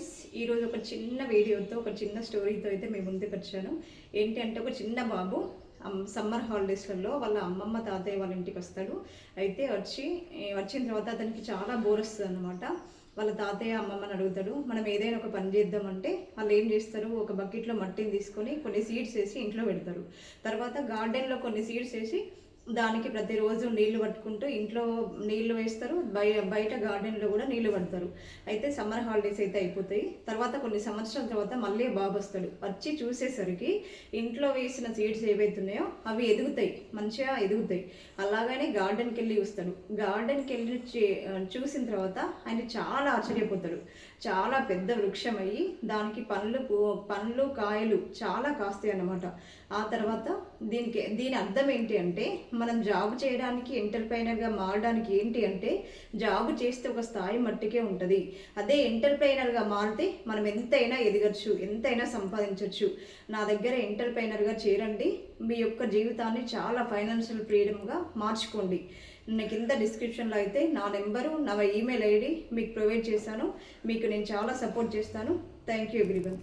Friends, ఈరోజు ఒక చిన్న వీడియోతో ఒక చిన్న స్టోరీతో అయితే మేము ముందుకు వచ్చాను. ఏంటి అంటే ఒక చిన్న బాబు సమ్మర్ హాలిడేస్లలో వాళ్ళ అమ్మమ్మ తాతయ్య వాళ్ళ ఇంటికి వస్తాడు. అయితే వచ్చిన తర్వాత అతనికి చాలా బోర్ వస్తుంది అనమాట. వాళ్ళ తాతయ్య అమ్మమ్మని అడుగుతాడు, మనం ఏదైనా ఒక పని చేద్దామంటే వాళ్ళు ఏం చేస్తారు, ఒక బకెట్లో మట్టిని తీసుకొని కొన్ని సీడ్స్ వేసి ఇంట్లో పెడతారు. తర్వాత గార్డెన్లో కొన్ని సీడ్స్ వేసి దానికి ప్రతిరోజు నీళ్లు పట్టుకుంటూ ఇంట్లో నీళ్లు వేస్తారు, బయట గార్డెన్లో కూడా నీళ్లు పడతారు. అయితే సమ్మర్ హాలిడేస్ అయితే అయిపోతాయి. తర్వాత కొన్ని సంవత్సరాల తర్వాత మళ్ళీ బాబు వస్తాడు. వచ్చి చూసేసరికి ఇంట్లో వేసిన సీడ్స్ ఏవైతున్నాయో అవి ఎదుగుతాయి, మంచిగా ఎదుగుతాయి. అలాగనే గార్డెన్కి వెళ్ళి చూస్తాడు. గార్డెన్కి వెళ్ళి చూసిన తర్వాత ఆయన చాలా ఆశ్చర్యపోతాడు. చాలా పెద్ద వృక్షం అయ్యి దానికి పండ్లు కాయలు చాలా కాస్తాయి అన్నమాట. ఆ తర్వాత దీని అర్థం ఏంటి అంటే, మనం జాబ్ చేయడానికి ఎంటర్ప్రైనర్గా మారడానికి ఏంటి అంటే, జాబ్ చేస్తే ఒక స్థాయి మట్టికే ఉంటుంది. అదే ఎంటర్ప్రైనర్గా మారితే మనం ఎంతైనా ఎదగచ్చు, ఎంతైనా సంపాదించవచ్చు. నా దగ్గర ఎంటర్ప్రైనర్గా చేరండి, మీ యొక్క జీవితాన్ని చాలా ఫైనాన్షియల్ ఫ్రీడమ్గా మార్చుకోండి. కింద డిస్క్రిప్షన్లో అయితే నా నెంబరు, నా ఈమెయిల్ ఐడి మీకు ప్రొవైడ్ చేశాను. మీకు నేను చాలా సపోర్ట్ చేస్తాను. Thank you everyone.